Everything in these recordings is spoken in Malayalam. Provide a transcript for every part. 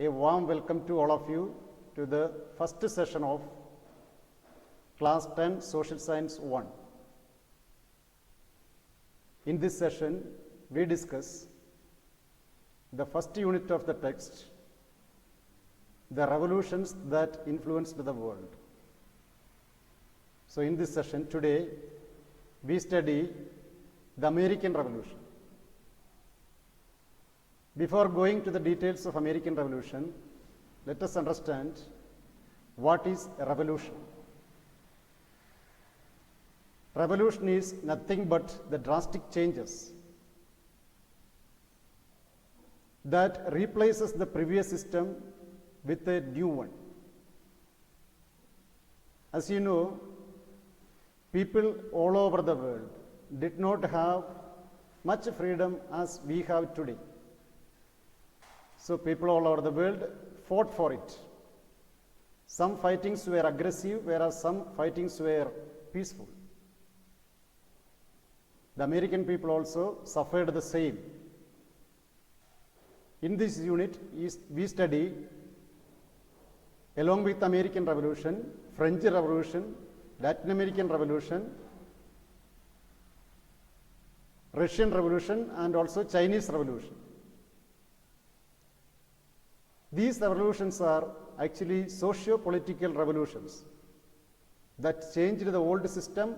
A warm welcome to all of you to the first session of Class 10 Social Science 1. In this session, we discuss the first unit of the text, the revolutions that influenced the world. So in this session today, we study the American Revolution. Before going to the details of American Revolution, let us understand what is a revolution. Revolution is nothing but the drastic changes that replaces the previous system with a new one. As you know, people all over the world did not have much freedom as we have today. So people all over the world fought for it. Some fightings were aggressive, whereas some fightings were peaceful. The American people also suffered the same. In this unit, we study, along with the American Revolution, French Revolution, Latin American Revolution, Russian Revolution, and also Chinese Revolution. These revolutions are actually socio-political revolutions that changed the old system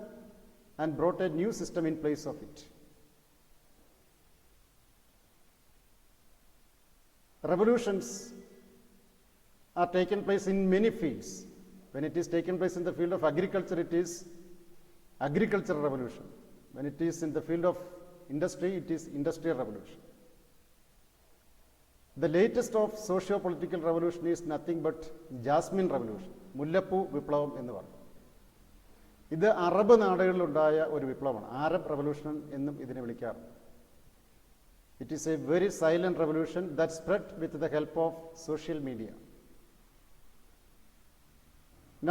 and brought a new system in place of it. Revolutions are taken place in many fields. When it is taken place in the field of agriculture, it is agricultural revolution. When it is in the field of industry, it is industrial revolution. The latest of socio-political revolution is nothing but Jasmine Revolution, മുല്ലപ്പൂ വിപ്ലവം എന്ന് പറയും. ഇത് അറബ് നാടുകളിലുണ്ടായ ഒരു വിപ്ലവമാണ്. ആരബ് റെവല്യൂഷൻ എന്നും ഇതിനെ വിളിക്കാറുണ്ട്. It is a very silent revolution that spread with the help of social media.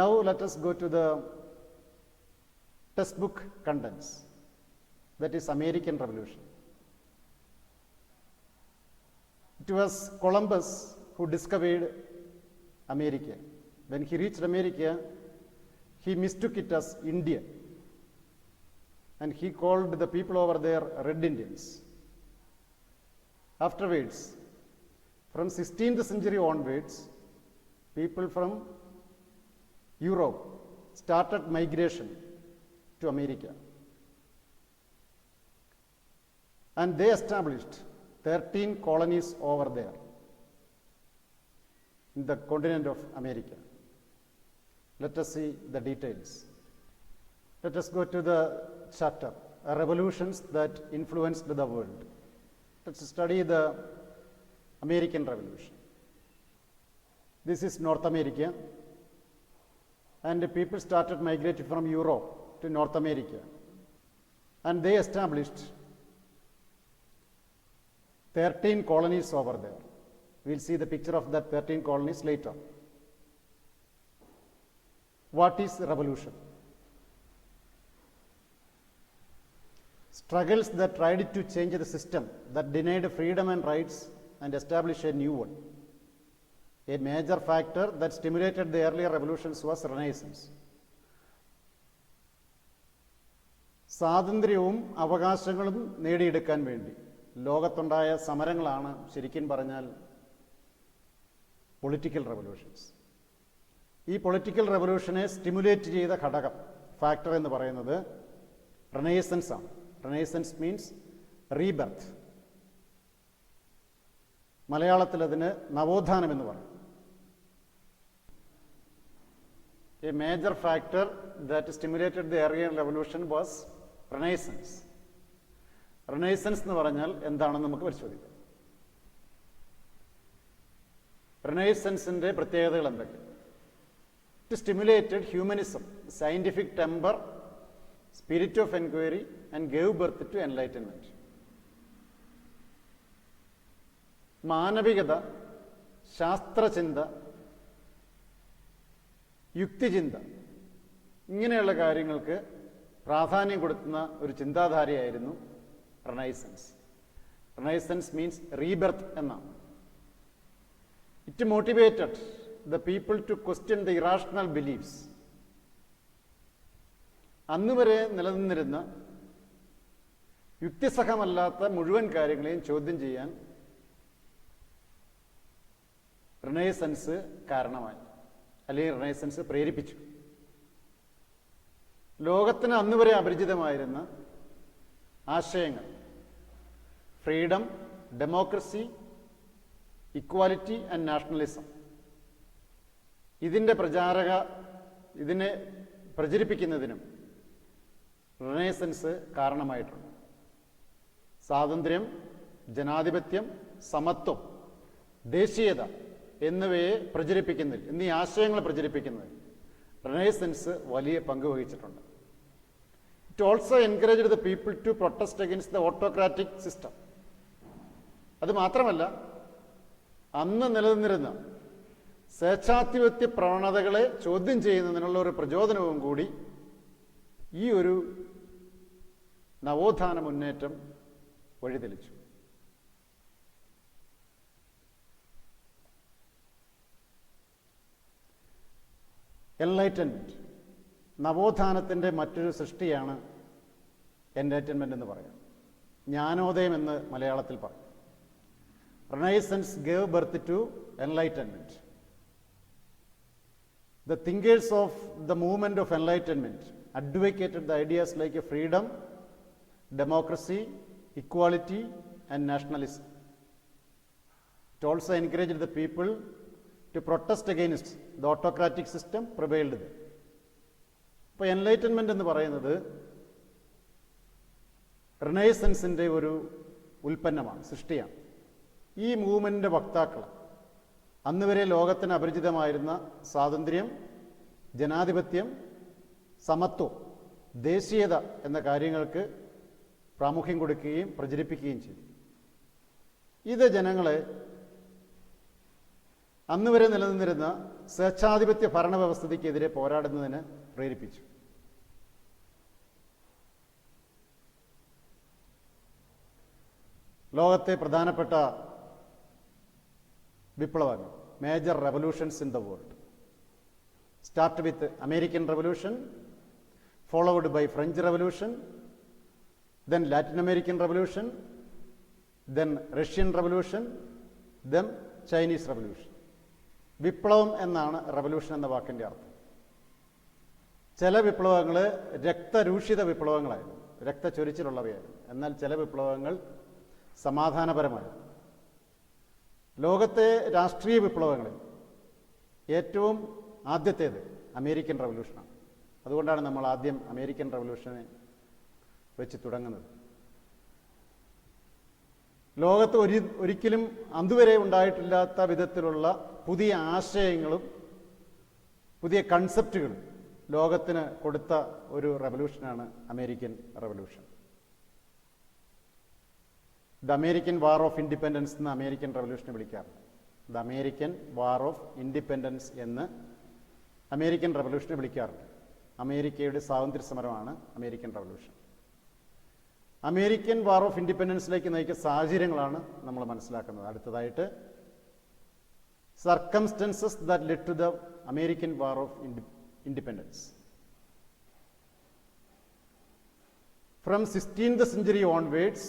Now let us go to the textbook contents, that is American Revolution. It was Columbus who discovered America. When he reached America, he mistook it as India, and he called the people over there Red Indians. Afterwards, from 16th century onwards, people from Europe started migration to America, and they established 13 colonies over there in the continent of America. Let us see the details. Let us go to the chapter, Revolutions that Influenced the World. Let's study the American Revolution. This is North America, and the people started migrating from Europe to North America, and they established 13 colonies over there. We'll see the picture of that 13 colonies later. What is revolution? Struggles that tried to change the system, that denied freedom and rights and establish a new one. A major factor that stimulated the earlier revolutions was Renaissance. സ്വാതന്ത്ര്യവും അവകാശങ്ങളും നേടിയെടുക്കാൻ വേണ്ടി ലോകത്തുണ്ടായ സമരങ്ങളാണ് ശരിക്കും പറഞ്ഞാൽ പൊളിറ്റിക്കൽ റെവല്യൂഷൻസ്. ഈ പൊളിറ്റിക്കൽ റെവല്യൂഷനെ സ്റ്റിമുലേറ്റ് ചെയ്ത ഘടകം, ഫാക്ടർ എന്ന് പറയുന്നത് റെനൈസൻസ് ആണ്. Renaissance means rebirth. മലയാളത്തിൽ അതിന് നവോത്ഥാനം എന്ന് പറയും. A major factor that stimulated the earlier revolution was Renaissance. Renaissance എന്ന് പറഞ്ഞാൽ എന്താണെന്ന് നമുക്ക് പരിശോധിക്കാം. Renaissanceന്റെ പ്രത്യേകതകൾ എന്തൊക്കെ? It stimulated humanism, scientific temper, spirit of inquiry, and gave birth to enlightenment. മാനവികത, ശാസ്ത്രചിന്ത, യുക്തിചിന്ത, ഇങ്ങനെയുള്ള കാര്യങ്ങൾക്ക് പ്രാധാന്യം കൊടുക്കുന്ന ഒരു ചിന്താധാരയായിരുന്നു Renaissance. Renaissance means rebirth എന്നാണ്. It It motivated the people to question the irrational beliefs. അന്നുവരെ നിലനിന്നിരുന്ന യുക്തിസഹമല്ലാത്ത മുഴുവൻ കാര്യങ്ങളെയും ചോദ്യം ചെയ്യാൻ റിനൈസൻസ് കാരണമായി, അല്ലെങ്കിൽ റിനൈസൻസ് പ്രേരിപ്പിച്ചു. ലോകത്തിന് അന്നുവരെ അപരിചിതമായിരുന്ന ആശയങ്ങൾ, freedom, democracy, equality and nationalism, ഇതിനെ പ്രചരിപ്പിക്കുന്നതിനും റിനൈസൻസ് കാരണമായിട്ടുണ്ട്. സ്വാതന്ത്ര്യം, ജനാധിപത്യം, സമത്വം, ദേശീയത എന്നിവയെ പ്രചരിപ്പിക്കുന്നതിൽ, എന്നീ ആശയങ്ങൾ പ്രചരിപ്പിക്കുന്നതിൽ റിനൈസൻസ് വലിയ പങ്ക് വഹിച്ചിട്ടുണ്ട്. It also encouraged the people to protest against the autocratic system. അത് മാത്രമല്ല, അന്ന് നിലനിന്നിരുന്ന സ്വേച്ഛാധിപത്യ പ്രവണതകളെ ചോദ്യം ചെയ്യുന്നതിനുള്ള ഒരു പ്രചോദനവും കൂടി ഈ ഒരു നവോത്ഥാന മുന്നേറ്റം വഴിതെളിച്ചു. എൻലൈറ്റൻമെൻറ്റ്, നവോത്ഥാനത്തിൻ്റെ മറ്റൊരു സൃഷ്ടിയാണ് എൻലൈറ്റൻമെൻറ്റ് എന്ന് പറയാം. ജ്ഞാനോദയം എന്ന് മലയാളത്തിൽ പറയും. Renaissance gave birth to enlightenment. The thinkers of the movement of enlightenment advocated the ideas like freedom, democracy, equality and nationalism. It also encouraged the people to protest against the autocratic system prevailed there. ഇപ്പോൾ എൻലൈറ്റൻമെൻറ്റ് എന്ന് പറയുന്നത് റിനൈസൻസിൻ്റെ ഒരു ഉൽപ്പന്നമാണ്, സൃഷ്ടിയാണ്. ഈ മൂവ്മെൻറ്റിൻ്റെ വക്താക്കൾ അന്നുവരെ ലോകത്തിന് അപരിചിതമായിരുന്ന സ്വാതന്ത്ര്യം, ജനാധിപത്യം, സമത്വം, ദേശീയത എന്ന കാര്യങ്ങൾക്ക് പ്രാമുഖ്യം കൊടുക്കുകയും പ്രചരിപ്പിക്കുകയും ചെയ്തു. ഇത് ജനങ്ങളെ അന്നുവരെ നിലനിന്നിരുന്ന സ്വേച്ഛാധിപത്യ ഭരണവ്യവസ്ഥയ്ക്കെതിരെ പോരാടുന്നതിന് പ്രേരിപ്പിച്ചു. ലോകത്തെ പ്രധാനപ്പെട്ട വിപ്ലവങ്ങൾ, major revolutions in the world, start with American revolution, followed by French revolution, then Latin American revolution, then Russian revolution, then Chinese revolution. വിപ്ലവം എന്നാണ് റെവല്യൂഷൻ എന്ന വാക്കിൻ്റെ അർത്ഥം. ചില വിപ്ലവങ്ങൾ രക്തരൂഷിത വിപ്ലവങ്ങളായിരുന്നു, രക്തച്ചൊരിച്ചിലുള്ളവയായിരുന്നു. എന്നാൽ ചില വിപ്ലവങ്ങൾ സമാധാനപരമായിരുന്നു. ലോകത്തെ രാഷ്ട്രീയ വിപ്ലവങ്ങളിൽ ഏറ്റവും ആദ്യത്തേത് അമേരിക്കൻ റെവല്യൂഷനാണ്. അതുകൊണ്ടാണ് നമ്മൾ ആദ്യം അമേരിക്കൻ റെവല്യൂഷനെ വെച്ച് തുടങ്ങുന്നത്. ലോകത്ത് ഒരിക്കലും അതുവരെ ഉണ്ടായിട്ടില്ലാത്ത വിധത്തിലുള്ള പുതിയ ആശയങ്ങളും പുതിയ കൺസെപ്റ്റുകളും ലോകത്തിന് കൊടുത്ത ഒരു റെവല്യൂഷനാണ് American revolution. The American war of independence എന്ന് അമേരിക്കൻ റെവല്യൂഷനെ വിളിക്കാറുണ്ട്. The American war of independence എന്ന് അമേരിക്കൻ റെവല്യൂഷനെ വിളിക്കാറുണ്ട്. അമേരിക്കയുടെ സ്വാതന്ത്ര്യ സമരമാണ് American revolution. American war of ഇൻഡിപെൻഡൻസിലേക്ക് നയിക്കുന്ന സാഹചര്യങ്ങളാണ് നമ്മൾ മനസ്സിലാക്കുന്നത്. അടുത്തതായിട്ട് circumstances that led to the American war of independence. From 16th century onwards,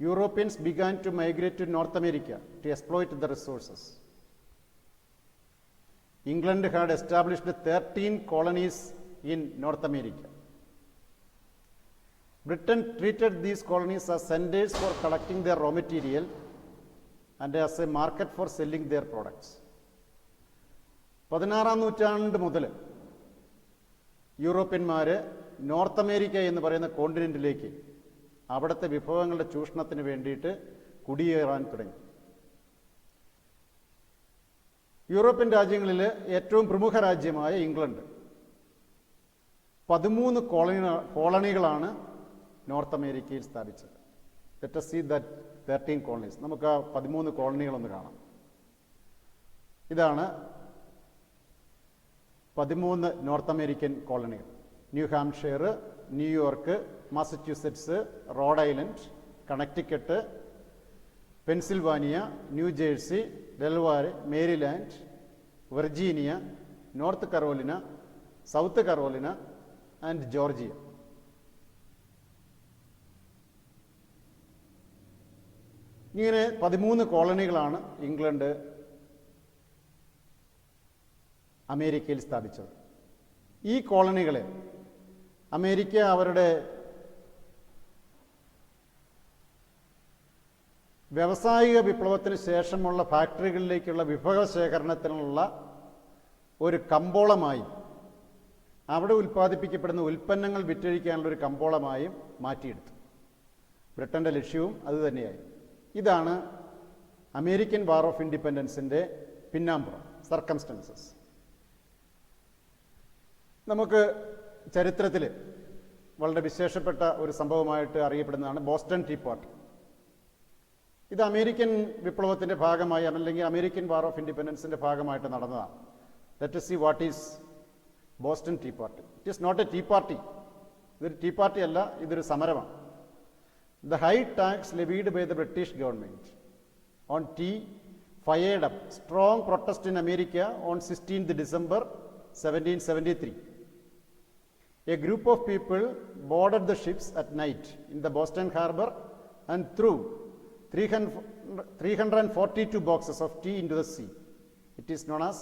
Europeans began to migrate to North America to exploit the resources. England had established 13 colonies in North America. Britain treated these colonies as centers for collecting their raw material and as a market for selling their products. 16ാം നൂറ്റാണ്ട് മുതൽ യൂറോപ്യന്മാർ നോർത്ത് അമേരിക്ക എന്ന് പറയുന്ന കോണ്ടിനെൻറ്റിലേക്ക് അവിടുത്തെ വിഭവങ്ങളുടെ ചൂഷണത്തിന് വേണ്ടിയിട്ട് കുടിയേറാൻ തുടങ്ങി. യൂറോപ്യൻ രാജ്യങ്ങളിൽ ഏറ്റവും പ്രമുഖ രാജ്യമായ ഇംഗ്ലണ്ട് 13 കോളനികളാണ് നോർത്ത് അമേരിക്കയിൽ സ്ഥാപിച്ചത്. Let us see that 13 colonies. നമുക്ക് ആ 13 കോളനികളൊന്ന് കാണാം. ഇതാണ് 13 നോർത്ത് അമേരിക്കൻ കോളനികൾ. New Hampshire, New York, Massachusetts, Rhode Island, Connecticut, Pennsylvania, New Jersey, Delaware, Maryland, Virginia, North Carolina, South Carolina and Georgia. ഇങ്ങനെ 13 കോളനികളാണ് ഇംഗ്ലണ്ട് അമേരിക്കയിൽ സ്ഥാപിച്ചത്. ഈ കോളനികളെ അമേരിക്ക അവരുടെ വ്യാവസായിക വിപ്ലവത്തിന് ശേഷമുള്ള ഫാക്ടറികളിലേക്കുള്ള വിഭവശേഖരണത്തിനുള്ള ഒരു കമ്പോളമായി, അവിടെ ഉൽപ്പാദിപ്പിക്കപ്പെടുന്ന ഉൽപ്പന്നങ്ങൾ വിറ്റഴിക്കാനുള്ള ഒരു കമ്പോളമായും മാറ്റിയെടുത്തു. ബ്രിട്ടൻ്റെ ലക്ഷ്യവും അതുതന്നെയായി. ഇതാണ് അമേരിക്കൻ വാർ ഓഫ് ഇൻഡിപെൻഡൻസിൻ്റെ പിന്നാമ്പുറം, സർക്കംസ്റ്റൻസസ്. നമുക്ക് ചരിത്രത്തിൽ വളരെ വിശേഷപ്പെട്ട ഒരു സംഭവമായിട്ട് അറിയപ്പെടുന്നതാണ് ബോസ്റ്റൺ ടീ പാർട്ടി. ഇത് അമേരിക്കൻ വിപ്ലവത്തിൻ്റെ ഭാഗമായി, അല്ലെങ്കിൽ അമേരിക്കൻ വാർ ഓഫ് ഇൻഡിപെൻഡൻസിൻ്റെ ഭാഗമായിട്ട് നടന്നതാണ്. Let us see what is Boston tea party. It is not a tea party. ഇതൊരു ടീ പാർട്ടി അല്ല, ഇതൊരു സമരമാണ്. The high tax levied by the British government on tea fired up strong protest in America on 16th December 1773. A group of people boarded the ships at night in the Boston harbor and threw 342 boxes of tea into the sea. It is known as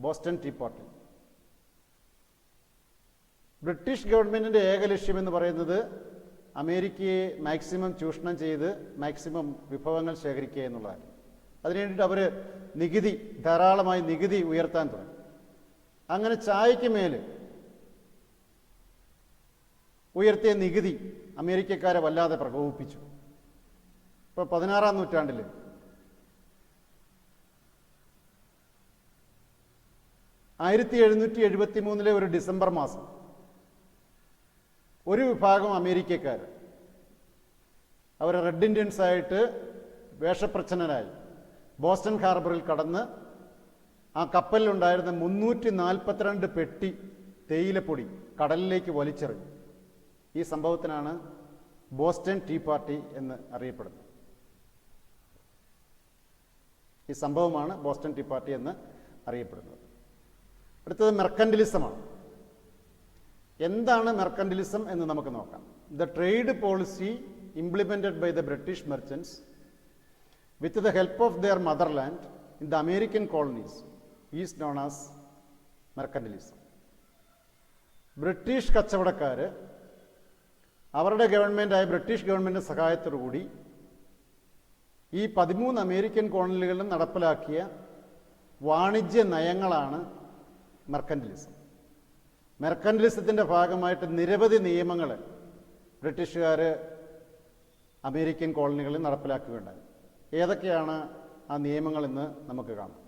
Boston Tea Party. British ഗവൺമെൻറ്റിൻ്റെ ഏക ലക്ഷ്യം എന്ന് പറയുന്നത് അമേരിക്കയെ മാക്സിമം ചൂഷണം ചെയ്ത് മാക്സിമം വിഭവങ്ങൾ ശേഖരിക്കുക എന്നുള്ളതാണ്. അതിനു വേണ്ടിയിട്ട് അവർ ധാരാളമായി നികുതി ഉയർത്താൻ തുടങ്ങി. അങ്ങനെ ചായയ്ക്ക് മേൽ ഉയർത്തിയ നികുതി അമേരിക്കക്കാരെ വല്ലാതെ പ്രകോപിപ്പിച്ചു. ഇപ്പോൾ 16-ാം നൂറ്റാണ്ടിൽ 1773 ഒരു ഡിസംബർ മാസം ഒരു വിഭാഗം അമേരിക്കക്കാർ അവർ റെഡ് ഇന്ത്യൻസ് ആയിട്ട് വേഷപ്രച്ഛന്നരായി ബോസ്റ്റൺ ഹാർബറിൽ കടന്ന് ആ കപ്പലിലുണ്ടായിരുന്ന 342 പെട്ടി തേയിലപ്പൊടി കടലിലേക്ക് വലിച്ചെറിഞ്ഞു. ഈ സംഭവത്തിനാണ് ബോസ്റ്റൺ ടീ പാർട്ടി എന്ന് അറിയപ്പെടുന്നത്. ഈ സംഭവമാണ് ബോസ്റ്റൺ ടീ പാർട്ടി എന്ന് അറിയപ്പെടുന്നത്. അടുത്തത് മെർക്കന്റിലിസമാണ്. എന്താണ് മെർക്കന്റിലിസം എന്ന് നമുക്ക് നോക്കാം. The trade policy implemented by the British merchants with the help of their motherland in the American colonies is known as mercantilism. British കച്ചവടക്കാർ അവരുടെ ഗവൺമെൻറ്റായ ബ്രിട്ടീഷ് ഗവൺമെൻറ്റിൻ്റെ സഹായത്തോടുകൂടി ഈ 13 അമേരിക്കൻ കോളനികളിലും നടപ്പിലാക്കിയ വാണിജ്യ നയങ്ങളാണ് മെർക്കന്റിലിസം. മെർക്കന്റിലിസത്തിൻ്റെ ഭാഗമായിട്ട് നിരവധി നിയമങ്ങൾ ബ്രിട്ടീഷുകാർ അമേരിക്കൻ കോളനികളിൽ നടപ്പിലാക്കുകയുണ്ടായി. ഏതൊക്കെയാണ് ആ നിയമങ്ങളെന്ന് നമുക്ക് കാണാം.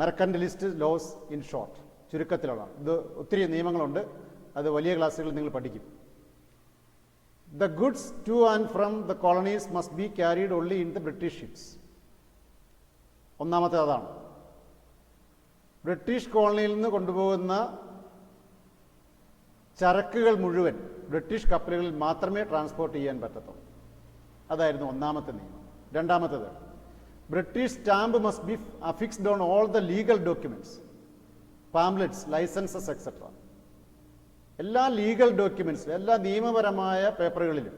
മെർക്കന്റിലിസ്റ്റ് ലോസ് ഇൻ ഷോർട്ട്, ചുരുക്കത്തിലുള്ളതാണ്. ഇത് ഒത്തിരി നിയമങ്ങളുണ്ട്, അത് വലിയ ക്ലാസ്സുകളിൽ നിങ്ങൾ പഠിക്കും. The goods to and from the colonies must be carried only in the British ships. ഒന്നാമത്തെ അതാണ്. ബ്രിട്ടീഷ് കോളനിയിൽ നിന്ന് കൊണ്ടുപോകുന്ന ചരക്കുകൾ മുഴുവൻ ബ്രിട്ടീഷ് കപ്പലുകളിൽ മാത്രമേ ട്രാൻസ്പോർട്ട് ചെയ്യാൻ പറ്റത്തുള്ളൂ. അതായിരുന്നു ഒന്നാമത്തെ നിയമം. രണ്ടാമത്തേത്, British stamp must be affixed on all the legal documents, pamphlets, licences etcetera. എല്ലാ ലീഗൽ ഡോക്യുമെന്റ്സിലും, എല്ലാ നിയമപരമായ പേപ്പറുകളിലും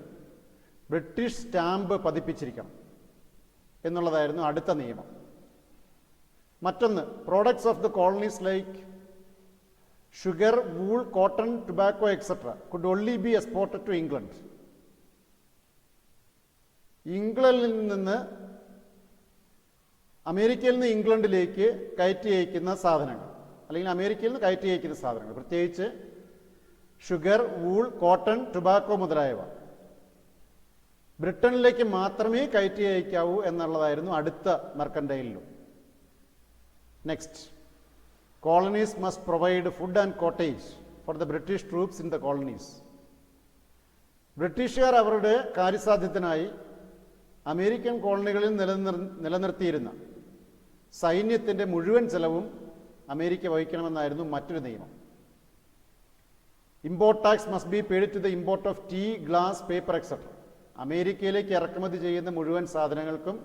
ബ്രിട്ടീഷ് സ്റ്റാമ്പ് പതിപ്പിച്ചിരിക്കണം എന്നുള്ളതായിരുന്നു അടുത്ത നിയമം. മറ്റൊന്ന്, products of the colonies like sugar, wool, cotton, tobacco etcetera could only be exported to England. ഇംഗ്ലണ്ടിൽ നിന്ന് അമേരിക്കയിൽ നിന്ന് ഇംഗ്ലണ്ടിലേക്ക് കയറ്റി അയക്കുന്ന സാധനങ്ങൾ, അല്ലെങ്കിൽ അമേരിക്കയിൽ നിന്ന് കയറ്റി അയക്കുന്ന സാധനങ്ങൾ, പ്രത്യേകിച്ച് ഷുഗർ, വൂൾ, കോട്ടൺ, ടുബാക്കോ മുതലായവ ബ്രിട്ടനിലേക്ക് മാത്രമേ കയറ്റി അയക്കാവൂ എന്നുള്ളതായിരുന്നു അടുത്ത mercantile law. Next, colonies must provide food and cottage for the British troops in the colonies. ബ്രിട്ടീഷുകാർ അവരുടെ കാര്യസാധ്യത്തിനായി അമേരിക്കൻ കോളനികളിൽ നിലനിർത്തിയിരുന്ന സൈന്യത്തിൻ്റെ മുഴുവൻ ചെലവും അമേരിക്ക വഹിക്കണമെന്നായിരുന്നു മറ്റൊരു നിയമം. Import tax must be paid to the import of tea, glass, paper etcetera. അമേരിക്കയിലേക്ക് ഇറക്കുമതി ചെയ്യുന്ന മുഴുവൻ സാധനങ്ങൾക്കും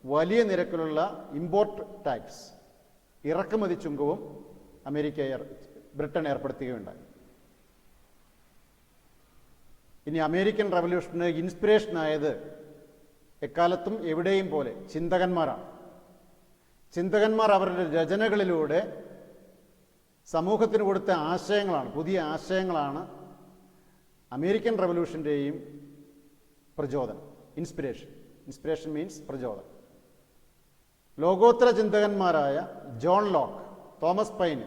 വലിയ നിരക്കിലുള്ള ഇമ്പോർട്ട് ടാക്സ്, ഇറക്കുമതി ചുങ്കവും ബ്രിട്ടൻ ഏർപ്പെടുത്തുകയുണ്ടായി. ഇനി അമേരിക്കൻ റവല്യൂഷന് ഇൻസ്പിറേഷനായത് എക്കാലത്തും എവിടെയും പോലെ ചിന്തകന്മാരാണ്. ചിന്തകന്മാർ അവരുടെ രചനകളിലൂടെ സമൂഹത്തിന് കൊടുത്ത ആശയങ്ങളാണ്, പുതിയ ആശയങ്ങളാണ് അമേരിക്കൻ റവല്യൂഷൻ്റെയും പ്രചോദനം. ഇൻസ്പിറേഷൻ മീൻസ് പ്രചോദനം. ലോകോത്തര ചിന്തകന്മാരായ ജോൺ ലോക്ക്, തോമസ് പൈൻ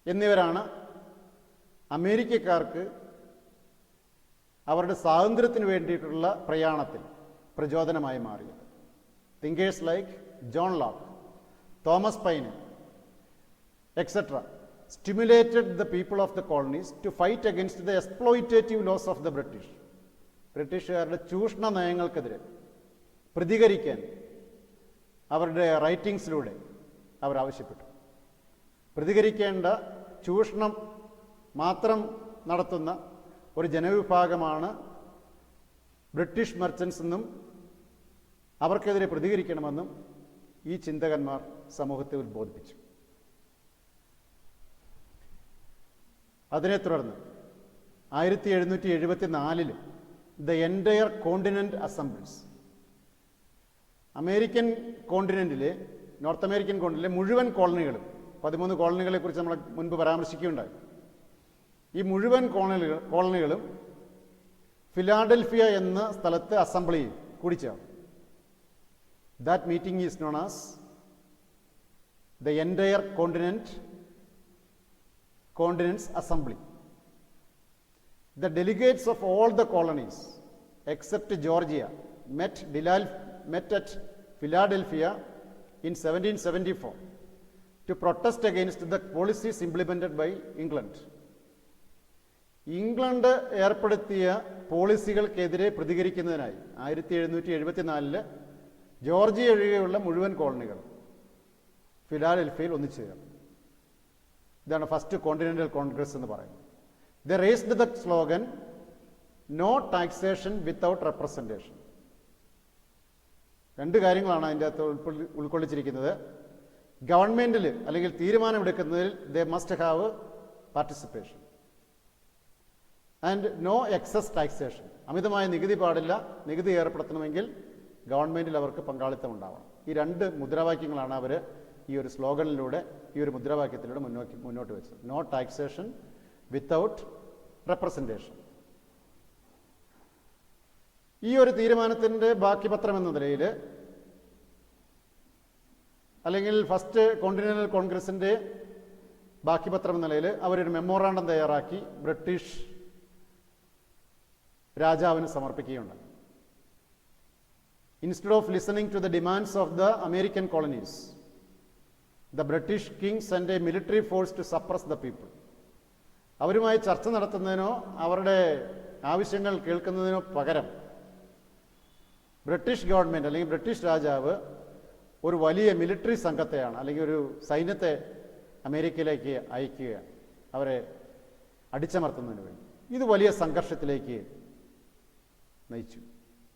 എന്നിവരാണ് അമേരിക്കക്കാർക്ക് അവരുടെ സ്വാതന്ത്ര്യത്തിന് വേണ്ടിയിട്ടുള്ള പ്രയാണത്തിൽ പ്രചോദനമായി മാറിയത്. Thinkers like John Locke, Thomas pine etc. stimulated the people of the colonies to fight against the exploitative laws of the British. ബ്രിട്ടീഷുകാരുടെ ചൂഷണ നയങ്ങൾക്കെതിരെ പ്രതികരിക്കാൻ അവരുടെ റൈറ്റിങ്സിലൂടെ അവർ ആവശ്യപ്പെട്ടു. പ്രതികരിക്കേണ്ട, ചൂഷണം മാത്രം നടത്തുന്ന ഒരു ജനവിഭാഗമാണ് ബ്രിട്ടീഷ് മെർച്ചൻസ് എന്നും അവർക്കെതിരെ പ്രതികരിക്കണമെന്നും ഈ ചിന്തകന്മാർ സമൂഹത്തെ ഉദ്ബോധിപ്പിച്ചു. അതിനെ തുടർന്ന് 1774 the entire continent assemblies, American കോണ്ടിനെൻറ്റിലെ, നോർത്ത് അമേരിക്കൻ കോണ്ടിനെൻറ്റിലെ മുഴുവൻ കോളനികളും, 13 കോളനികളെക്കുറിച്ച് നമ്മൾ മുൻപ് പരാമർശിക്കുകയുണ്ടായി. ഈ മുഴുവൻ കോളനികളും ഫിലാഡൽഫിയ എന്ന സ്ഥലത്ത് അസംബ്ലി കൂടിച്ചേർന്നു. That meeting is known as the entire Continents Assembly. The delegates of all the colonies except Georgia met at Philadelphia in 1774 to protest against the policies implemented by England. England ഏർപ്പെടുത്തിയ പോളിസികൾക്കെതിരെ പ്രതികരിക്കുന്നതിനായി 1774 ജോർജിയ ഒഴികെയുള്ള മുഴുവൻ കോളനികൾ ഫിലാഡൽഫിയയിൽ ഒന്നിച്ചുചേർന്നു. ഇതാണ് ഫസ്റ്റ് കോണ്ടിനെൻ്റൽ കോൺഗ്രസ് എന്ന് പറയുന്നത്. They raised the slogan no taxation without representation. 2 കാര്യങ്ങളാണ് അതിൻ്റെ അകത്ത് ഉൾക്കൊള്ളിച്ചിരിക്കുന്നത്. ഗവൺമെൻറ്റിൽ അല്ലെങ്കിൽ തീരുമാനമെടുക്കുന്നതിൽ they must have participation and no excess taxation. അമിതമായ നികുതി പാടില്ല. നികുതി ഏർപ്പെടുത്തണമെങ്കിൽ ഗവൺമെൻറ്റിൽ അവർക്ക് പങ്കാളിത്തം ഉണ്ടാവണം. ഈ 2 മുദ്രാവാക്യങ്ങളാണ് അവർ ഈ ഒരു സ്ലോഗനിലൂടെ, ഈ ഒരു മുദ്രാവാക്യത്തിലൂടെ മുന്നോട്ട് വെച്ചത്. No taxation without representation. ഈ ഒരു തീരുമാനത്തിൻ്റെ ബാക്കി പത്രം എന്ന നിലയിൽ, അല്ലെങ്കിൽ ഫസ്റ്റ് കോണ്ടിനെൻ്റൽ കോൺഗ്രസിൻ്റെ ബാക്കി പത്രം എന്ന നിലയിൽ അവരൊരു മെമ്മോറാണ്ടം തയ്യാറാക്കി ബ്രിട്ടീഷ് രാജാവിന് സമർപ്പിക്കുകയുണ്ടായി. Instead of listening to the demands of the American colonies, the British king sent a military force to suppress the people. അവരുമായി ചർച്ച നടത്തുന്നതിനോ അവരുടെ ആവശ്യങ്ങൾ കേൾക്കുന്നതിനോ പകരം ബ്രിട്ടീഷ് ഗവൺമെൻറ് അല്ലെങ്കിൽ ബ്രിട്ടീഷ് രാജാവ് ഒരു വലിയ മിലിറ്ററി സംഘത്തെയാണ്, അല്ലെങ്കിൽ ഒരു സൈന്യത്തെ അമേരിക്കയിലേക്ക് അയക്കുകയാണ്, അവരെ അടിച്ചമർത്തുന്നതിന് വേണ്ടി. ഇത് വലിയ സംഘർഷത്തിലേക്ക് നയിച്ചു.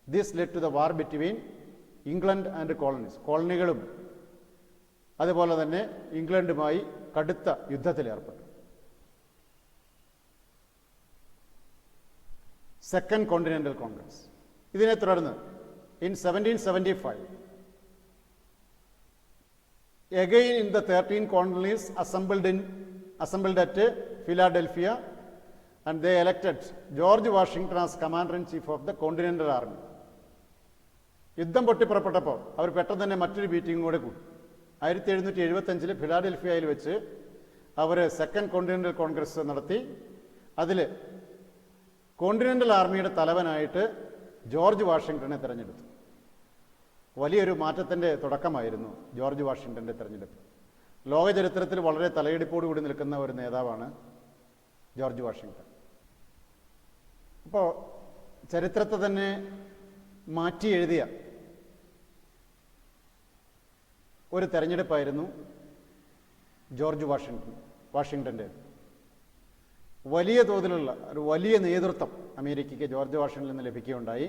This led to the war between England and colonies. കോളനികളും അതുപോലെ തന്നെ ഇംഗ്ലണ്ടുമായി കടുത്ത യുദ്ധത്തിലേർപ്പെട്ടു. Second continental Congress. ഇതിനെ തുടർന്ന് in 1775 again in the 13 colonies assembled at Philadelphia, and they elected George Washington as commander-in-chief of the Continental Army. യുദ്ധം പൊട്ടിപ്പുറപ്പെട്ടപ്പോൾ അവർ പെട്ടെന്ന് തന്നെ മറ്റൊരു മീറ്റിംഗ് കൂടെ കൂടി. 1775 ഫിലാഡൽഫിയയിൽ വെച്ച് അവർ സെക്കൻഡ് കോണ്ടിനെൻ്റൽ കോൺഗ്രസ് നടത്തി. അതിൽ കോണ്ടിനെൻ്റൽ ആർമിയുടെ തലവനായിട്ട് ജോർജ് വാഷിങ്ടനെ തിരഞ്ഞെടുത്തു. വലിയൊരു മാറ്റത്തിൻ്റെ തുടക്കമായിരുന്നു ജോർജ് വാഷിങ്ടൻ്റെ തിരഞ്ഞെടുപ്പ്. ലോക ചരിത്രത്തിൽ വളരെ തലയെടുപ്പോടുകൂടി നിൽക്കുന്ന ഒരു നേതാവാണ് ജോർജ് വാഷിങ്ടൺ. അപ്പോൾ ചരിത്രത്തെ തന്നെ മാറ്റി എഴുതിയ ഒരു തെരഞ്ഞെടുപ്പായിരുന്നു ജോർജ് വാഷിങ്ടൻ്റെ. വലിയ തോതിലുള്ള ഒരു വലിയ നേതൃത്വം അമേരിക്കയ്ക്ക് ജോർജ് വാഷിങ്ടണിൽ നിന്ന് ലഭിക്കുകയുണ്ടായി.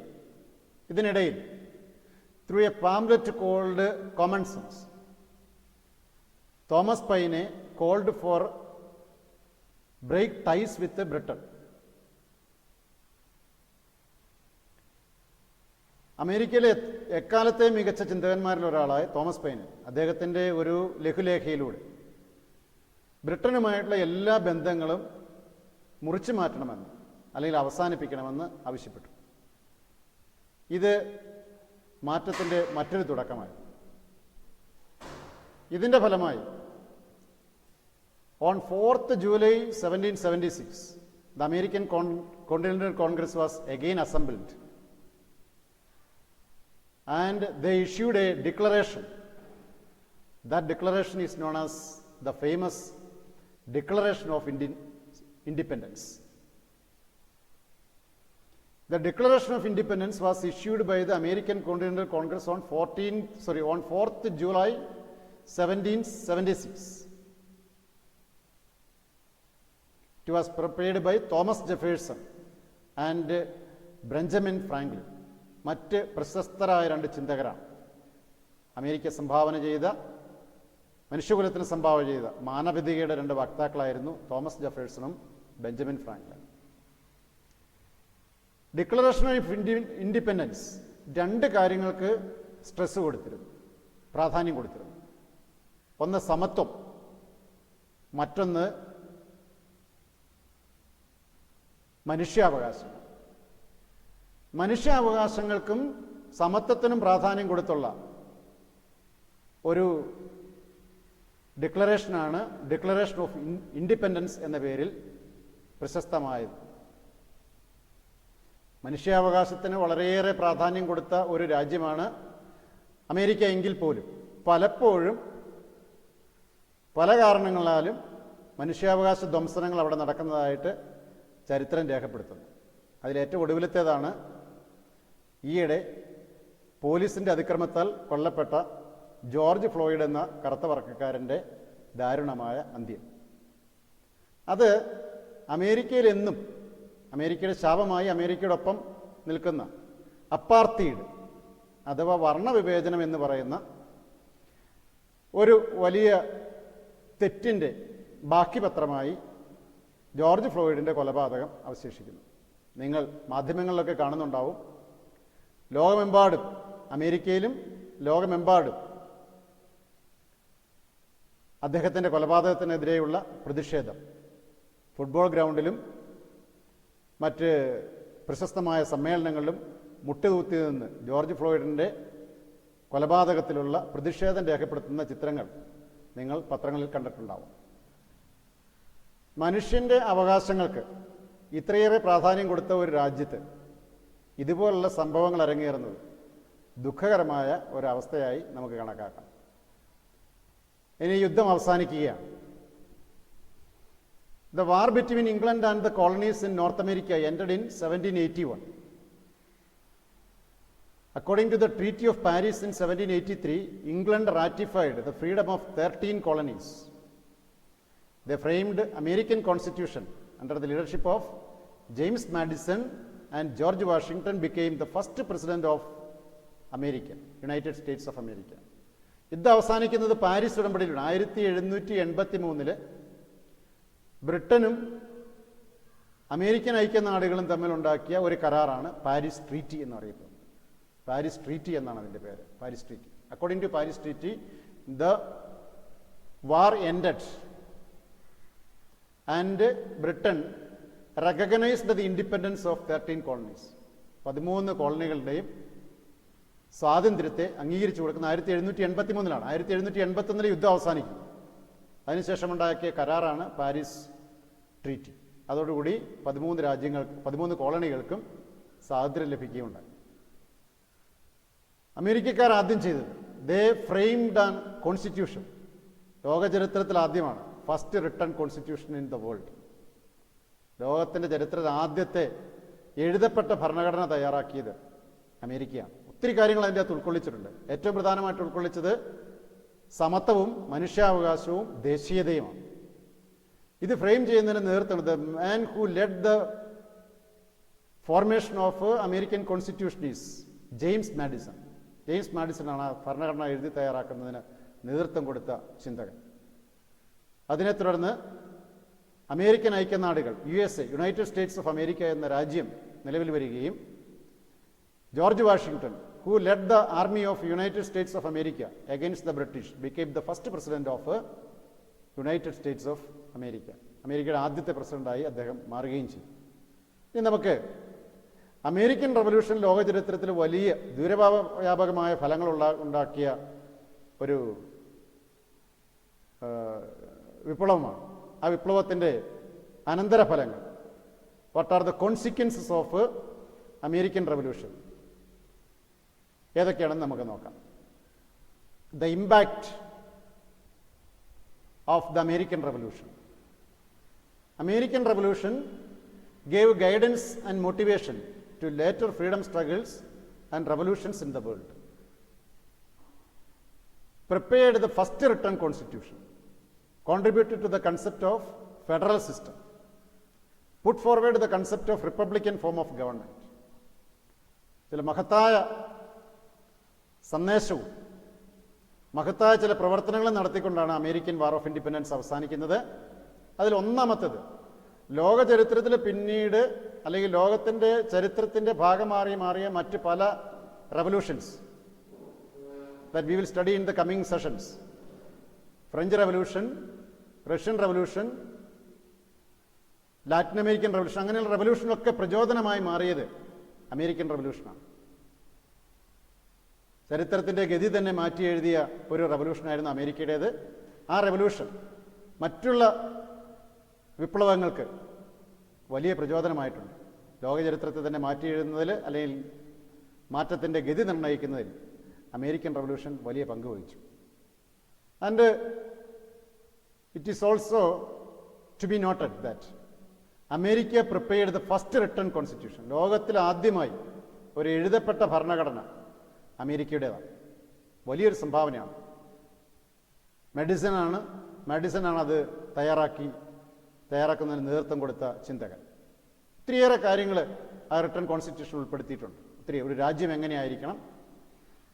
ഇതിനിടയിൽ through a pamphlet called Common Sense. Thomas Paine called for break ties with Britain. അമേരിക്കയിലെ എക്കാലത്തെ മികച്ച ചിന്തകന്മാരിൽ ഒരാളായ തോമസ് പൈൻ അദ്ദേഹത്തിൻ്റെ ഒരു ലഘുലേഖയിലൂടെ ബ്രിട്ടനുമായിട്ടുള്ള എല്ലാ ബന്ധങ്ങളും മുറിച്ചു മാറ്റണമെന്ന് അല്ലെങ്കിൽ അവസാനിപ്പിക്കണമെന്ന് ആവശ്യപ്പെട്ടു. ഇത് മാറ്റത്തിൻ്റെ മറ്റൊരു തുടക്കമായി. ഇതിൻ്റെ ഫലമായി on 4th July 1776, the American Continental Congress was again assembled and they issued a declaration. That declaration is known as the famous Declaration of Independence. The Declaration of Independence was issued by the American Continental Congress on 4th July 1776. It was prepared by Thomas Jefferson and Benjamin Franklin. മറ്റ് പ്രശസ്തരായ രണ്ട് ചിന്തകരാണ്. അമേരിക്ക സംഭാവന ചെയ്ത, മനുഷ്യകുലത്തിന് സംഭാവന ചെയ്ത മാനവികതയുടെ രണ്ട് വക്താക്കളായിരുന്നു തോമസ് ജെഫേഴ്സണും Benjamin Franklin. Declaration of independence രണ്ട് കാര്യങ്ങൾക്ക് സ്ട്രെസ് കൊടുത്തിരുന്നു, പ്രാധാന്യം കൊടുത്തിരുന്നു. ഒന്ന് സമത്വം, മറ്റൊന്ന് മനുഷ്യാവകാശങ്ങൾ. മനുഷ്യാവകാശങ്ങൾക്കും സമത്വത്തിനും പ്രാധാന്യം കൊടുത്തുള്ള ഒരു ഡിക്ലറേഷനാണ് ഡിക്ലറേഷൻ ഓഫ് ഇൻഡിപെൻഡൻസ് എന്ന പേരിൽ പ്രശസ്തമായത്. മനുഷ്യാവകാശത്തിന് വളരെയേറെ പ്രാധാന്യം കൊടുത്ത ഒരു രാജ്യമാണ് അമേരിക്ക എങ്കിൽ പോലും പലപ്പോഴും പല കാരണങ്ങളാലും മനുഷ്യാവകാശ ധ്വംസനങ്ങൾ അവിടെ നടക്കുന്നതായിട്ട് ചരിത്രം രേഖപ്പെടുത്തുന്നു. അതിലേറ്റവും ഒടുവിലത്തേതാണ് ഈയിടെ പോലീസിൻ്റെ അതിക്രമത്താൽ കൊല്ലപ്പെട്ട ജോർജ് ഫ്ലോയിഡ് എന്ന കറുത്ത വർഗ്ഗക്കാരൻ്റെ ദാരുണമായ അന്ത്യം. അത് അമേരിക്കയിലെന്നും അമേരിക്കയുടെ ശാപമായി അമേരിക്കയോടൊപ്പം നിൽക്കുന്ന അപ്പാർത്തീഡ് അഥവാ വർണ്ണവിവേചനം എന്ന് പറയുന്ന ഒരു വലിയ തെറ്റിൻ്റെ ബാക്കി പത്രമായി ജോർജ് ഫ്ലോയിഡിൻ്റെ കൊലപാതകം അവശേഷിക്കുന്നു. നിങ്ങൾ മാധ്യമങ്ങളിലൊക്കെ കാണുന്നുണ്ടാവും, ലോകമെമ്പാടും, അമേരിക്കയിലും ലോകമെമ്പാടും അദ്ദേഹത്തിൻ്റെ കൊലപാതകത്തിനെതിരെയുള്ള പ്രതിഷേധം ഫുട്ബോൾ ഗ്രൗണ്ടിലും മറ്റ് പ്രശസ്തമായ സമ്മേളനങ്ങളിലും മുട്ടുകുത്തി നിന്ന് ജോർജ് ഫ്ലോയിഡിൻ്റെ കൊലപാതകത്തിലുള്ള പ്രതിഷേധം രേഖപ്പെടുത്തുന്ന ചിത്രങ്ങൾ നിങ്ങൾ പത്രങ്ങളിൽ കണ്ടിട്ടുണ്ടാവും. മനുഷ്യൻ്റെ അവകാശങ്ങൾക്ക് ഇത്രയേറെ പ്രാധാന്യം കൊടുത്ത ഒരു രാജ്യത്ത് ഇതുപോലുള്ള സംഭവങ്ങൾ അരങ്ങേറുന്നത് ദുഃഖകരമായ ഒരവസ്ഥയായി നമുക്ക് കണക്കാക്കാം. ഇനി യുദ്ധം അവസാനിക്കുകയാണ്. The war between England and the colonies in North America ended in 1781. According to the Treaty of Paris in 1783, England ratified the freedom of 13 colonies. They framed American Constitution under the leadership of James Madison, and George Washington became the first president of America, United States of America. യുദ്ധം അവസാനിക്കുന്നത് പാരീസ് ഉടമ്പടിയിലാണ്. 1783 ബ്രിട്ടനും അമേരിക്കൻ ഐക്യനാടുകളും തമ്മിലുണ്ടാക്കിയ ഒരു കരാറാണ് പാരീസ് ട്രീറ്റി എന്നറിയപ്പെടുന്നത്. പാരീസ് ട്രീറ്റി എന്നാണ് അതിൻ്റെ പേര്, Paris treaty. According to Paris treaty, the war ended and Britain recognised the independence of 13 colonies. 13 കോളനികളുടെയും സ്വാതന്ത്ര്യത്തെ അംഗീകരിച്ചു കൊടുക്കുന്ന 1783 1781 യുദ്ധം അവസാനിക്കും. അതിനുശേഷമുണ്ടാക്കിയ കരാറാണ് പാരീസ് ട്രീറ്റി. അതോടുകൂടി 13 കോളനികൾക്കും സ്വാതന്ത്ര്യം ലഭിക്കുകയുണ്ടായി. അമേരിക്കക്കാർ ആദ്യം ചെയ്തത്, ദേ ഫ്രെയിംഡ് ആൻ കോൺസ്റ്റിറ്റ്യൂഷൻ. ലോക ചരിത്രത്തിൽ ആദ്യമാണ്, first written constitution in the world. ലോകത്തിൻ്റെ ചരിത്രത്തിൽ ആദ്യത്തെ എഴുതപ്പെട്ട ഭരണഘടന തയ്യാറാക്കിയത് അമേരിക്കയാണ്. ഒത്തിരി കാര്യങ്ങൾ അതിൻ്റെ അകത്ത് ഉൾക്കൊള്ളിച്ചിട്ടുണ്ട്. ഏറ്റവും പ്രധാനമായിട്ട് ഉൾക്കൊള്ളിച്ചത് സമത്വവും മനുഷ്യാവകാശവും ദേശീയതയുമാണ്. ഇത് ഫ്രെയിം ചെയ്യുന്നതിന് നേതൃത്വം the man who led the formation of American constitution is James Madison. James മാഡിസണാണ് ആ ഭരണഘടന എഴുതി തയ്യാറാക്കുന്നതിന് നേതൃത്വം കൊടുത്ത ചിന്തകൻ. അതിനെ തുടർന്ന് അമേരിക്കൻ ഐക്യനാടുകൾ, USA, United States of America എന്ന രാജ്യം നിലവിൽ വരികയും George Washington, who led the army of United States of America against the British, became the first president of United States of America. അമേരിക്കയുടെ ആദ്യത്തെ പ്രസിഡന്റായി അദ്ദേഹം മാറുകയും ചെയ്തു. ഇനി നമുക്ക് അമേരിക്കൻ റവല്യൂഷൻ ലോക ചരിത്രത്തിൽ വലിയ ദൂരവ്യാപകമായ ഫലങ്ങൾ ഉണ്ടാക്കിയ ഒരു വിപ്ലവമാണ്. ആ വിപ്ലവത്തിൻ്റെ അനന്തരഫലങ്ങൾ, what are the consequences of American revolution, ഏതൊക്കെയാണെന്ന് നമുക്ക് നോക്കാം. The impact of the American revolution. American revolution gave guidance and motivation to later freedom struggles and revolutions in the world. Prepared the first written constitution, contributed to the concept of federal system, put forward the concept of republican form of government. ചില മഹത്തായ സന്ദേശവും മഹത്തായ ചില പ്രവർത്തനങ്ങളും നടത്തിക്കൊണ്ടാണ് അമേരിക്കൻ വാർ ഓഫ് ഇൻഡിപെൻഡൻസ് അവസാനിക്കുന്നത്. അതിൽ ഒന്നാമത്തേത്, ലോക ചരിത്രത്തിൽ പിന്നീട് അല്ലെങ്കിൽ ലോകത്തിൻ്റെ ചരിത്രത്തിൻ്റെ ഭാഗമായി മാറിയ മറ്റ് പല revolutions that we will study in the coming sessions, French revolution, Russian revolution, Latin American revolution, അങ്ങനെയുള്ള റെവല്യൂഷനൊക്കെ പ്രചോദനമായി മാറിയത് അമേരിക്കൻ റെവല്യൂഷനാണ്. ചരിത്രത്തിൻ്റെ ഗതി തന്നെ മാറ്റി എഴുതിയ ഒരു റെവല്യൂഷനായിരുന്നു അമേരിക്കയുടേത്. ആ റെവല്യൂഷൻ മറ്റുള്ള വിപ്ലവങ്ങൾക്ക് വലിയ പ്രചോദനമായിട്ടുണ്ട്. ലോക ചരിത്രത്തെ തന്നെ മാറ്റി എഴുതുന്നതിൽ അല്ലെങ്കിൽ മാറ്റത്തിൻ്റെ ഗതി നിർണ്ണയിക്കുന്നതിൽ അമേരിക്കൻ റവല്യൂഷൻ വലിയ പങ്ക് വഹിച്ചു. And it is also to be noted that America prepared the first written constitution. ലോകത്തിൽ ആദ്യമായി ഒരു എഴുതപ്പെട്ട ഭരണഘടന അമേരിക്കയുടേതാണ്. വലിയൊരു സംഭാവനയാണ്. മാഡിസനാണ് അത് തയ്യാറാക്കുന്നതിന് നേതൃത്വം കൊടുത്ത ചിന്തകൻ. ഒത്തിരിയേറെ കാര്യങ്ങൾ ആ റിട്ടൺ കോൺസ്റ്റിറ്റ്യൂഷൻ ഉൾപ്പെടുത്തിയിട്ടുണ്ട്. ഒരു രാജ്യം എങ്ങനെയായിരിക്കണം,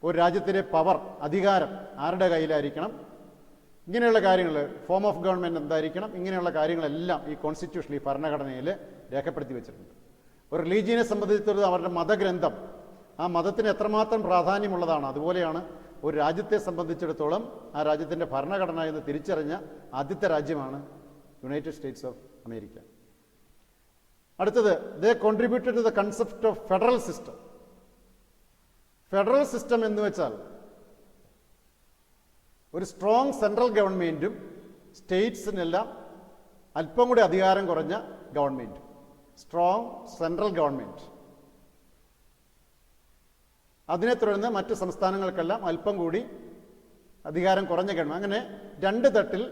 ഒരു രാജ്യത്തിൻ്റെ പവർ, അധികാരം ആരുടെ കയ്യിലായിരിക്കണം, ഇങ്ങനെയുള്ള കാര്യങ്ങൾ, ഫോം ഓഫ് ഗവൺമെൻറ് എന്തായിരിക്കണം, ഇങ്ങനെയുള്ള കാര്യങ്ങളെല്ലാം ഈ കോൺസ്റ്റിറ്റ്യൂഷൻ, ഈ ഭരണഘടനയിൽ രേഖപ്പെടുത്തി വെച്ചിട്ടുണ്ട്. ഒരു റിലീജിയനെ സംബന്ധിച്ചിടത്തോളം അവരുടെ മതഗ്രന്ഥം ആ മതത്തിന് എത്രമാത്രം പ്രാധാന്യമുള്ളതാണ്, അതുപോലെയാണ് ഒരു രാജ്യത്തെ സംബന്ധിച്ചിടത്തോളം ആ രാജ്യത്തിൻ്റെ ഭരണഘടന എന്ന് തിരിച്ചറിഞ്ഞ ആദ്യത്തെ രാജ്യമാണ് യുണൈറ്റഡ് സ്റ്റേറ്റ്സ് ഓഫ് അമേരിക്ക. അടുത്തത്, they contributed to the concept of federal system. Federal system എന്ന് വെച്ചാൽ ഒരു സ്ട്രോങ് സെൻട്രൽ ഗവൺമെൻറ്റും സ്റ്റേറ്റ്സിനെല്ലാം അല്പം കൂടി അധികാരം കുറഞ്ഞ ഗവൺമെൻറ്റും. സ്ട്രോങ് സെൻട്രൽ ഗവൺമെൻറ്, അതിനെ തുടർന്ന് മറ്റ് സംസ്ഥാനങ്ങൾക്കെല്ലാം അല്പം കൂടി അധികാരം കുറഞ്ഞ ഗവൺമെൻറ്. അങ്ങനെ രണ്ട് തട്ടിൽ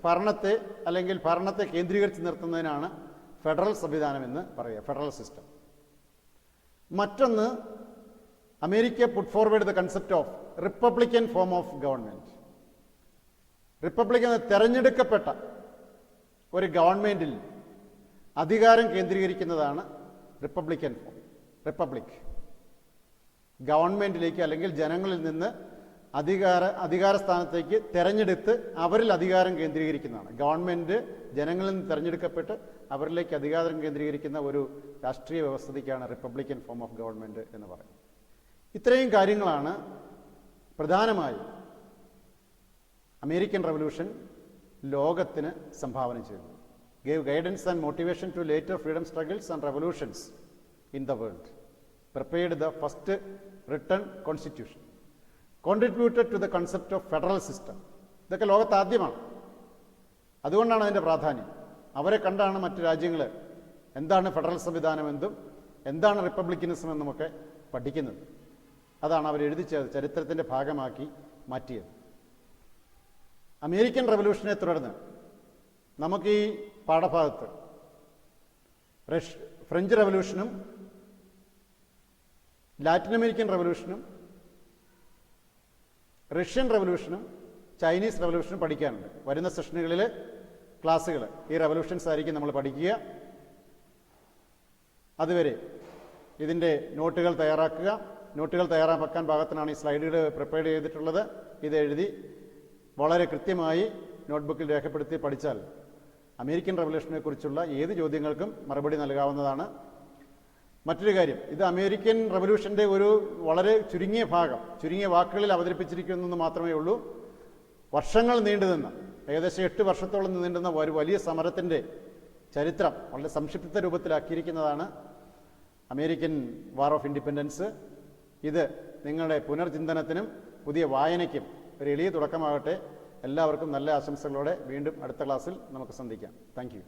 ഭരണത്തെ കേന്ദ്രീകരിച്ച് നിർത്തുന്നതിനാണ് ഫെഡറൽ സംവിധാനം എന്ന് പറയുക, ഫെഡറൽ സിസ്റ്റം. മറ്റൊന്ന്, America put forward the concept of Republican form of government. Republic, തെരഞ്ഞെടുക്കപ്പെട്ട ഒരു ഗവൺമെൻറ്റിൽ അധികാരം കേന്ദ്രീകരിക്കുന്നതാണ് റിപ്പബ്ലിക്കൻ ഫോം. റിപ്പബ്ലിക് ഗവൺമെൻറ്റിലേക്ക് അല്ലെങ്കിൽ ജനങ്ങളിൽ നിന്ന് അധികാര സ്ഥാനത്തേക്ക് തെരഞ്ഞെടുത്ത് അവരിൽ അധികാരം കേന്ദ്രീകരിക്കുന്നതാണ്. ഗവൺമെൻറ് ജനങ്ങളിൽ നിന്ന് തിരഞ്ഞെടുക്കപ്പെട്ട് അവരിലേക്ക് അധികാരം കേന്ദ്രീകരിക്കുന്ന ഒരു രാഷ്ട്രീയ വ്യവസ്ഥയ്ക്കാണ് റിപ്പബ്ലിക്കൻ ഫോം ഓഫ് ഗവൺമെൻറ് എന്ന് പറയുന്നത്. ഇത്രയും കാര്യങ്ങളാണ് പ്രധാനമായും അമേരിക്കൻ റവല്യൂഷൻ ലോകത്തിന് സംഭാവന ചെയ്തത്. Gave guidance and motivation to later freedom struggles and revolutions in the world, prepared the first written constitution, contributed to the concept of federal system. ഇതൊക്കെ ലോകത്ത് ആദ്യമാണ്. അതുകൊണ്ടാണ് അതിൻ്റെ പ്രാധാന്യം. അവരെ കണ്ടാണ് മറ്റു രാജ്യങ്ങൾ എന്താണ് ഫെഡറൽ സംവിധാനമെന്നും എന്താണ് റിപ്പബ്ലിക്കനിസം എന്നുമൊക്കെ പഠിക്കുന്നത്. അതാണ് അവർ ചരിത്രത്തിൻ്റെ ഭാഗമാക്കി മാറ്റിയത്. അമേരിക്കൻ റവല്യൂഷനെ തുടർന്ന് നമുക്ക് ഈ പാഠഭാഗത്ത് ഫ്രഞ്ച് റവല്യൂഷനും ലാറ്റിൻ അമേരിക്കൻ റവല്യൂഷനും റഷ്യൻ റവല്യൂഷനും ചൈനീസ് റവല്യൂഷനും പഠിക്കാനുണ്ട്. വരുന്ന സെഷനുകളിൽ ക്ലാസ്സുകൾ ഈ റവല്യൂഷൻസ് ആയിരിക്കും നമ്മൾ പഠിക്കുക. അതുവരെ ഇതിൻ്റെ നോട്ടുകൾ തയ്യാറാക്കുക, നോട്ടുകൾ തയ്യാറാക്കാൻ പാകത്തിനാണ് ഈ സ്ലൈഡുകൾ പ്രിപ്പയർ ചെയ്തിട്ടുള്ളത്. ഇത് എഴുതി വളരെ കൃത്യമായി നോട്ട്ബുക്കിൽ രേഖപ്പെടുത്തി പഠിച്ചാൽ അമേരിക്കൻ റവല്യൂഷനെ കുറിച്ചുള്ള ഏത് ചോദ്യങ്ങൾക്കും മറുപടി നൽകാവുന്നതാണ്. മറ്റൊരു കാര്യം, ഇത് അമേരിക്കൻ റവല്യൂഷൻ്റെ ഒരു വളരെ ചുരുങ്ങിയ ഭാഗം, ചുരുങ്ങിയ വാക്കുകളിൽ അവതരിപ്പിച്ചിരിക്കുന്നു മാത്രമേ ഉള്ളൂ. വർഷങ്ങൾ നീണ്ടുനിന്ന, ഏകദേശം 8 വർഷത്തോളം നീണ്ടുന്ന ഒരു വലിയ സമരത്തിൻ്റെ ചരിത്രം വളരെ സംക്ഷിപ്ത രൂപത്തിലാക്കിയിരിക്കുന്നതാണ് അമേരിക്കൻ വാർ ഓഫ് ഇൻഡിപെൻഡൻസ്. ഇത് നിങ്ങളുടെ പുനർചിന്തനത്തിനും പുതിയ വായനയ്ക്കും ഒരു എളിയ തുടക്കമാകട്ടെ. എല്ലാവർക്കും നല്ല ആശംസകളോടെ വീണ്ടും അടുത്ത ക്ലാസ്സിൽ നമുക്ക് സന്ധിക്കാം. Thank you.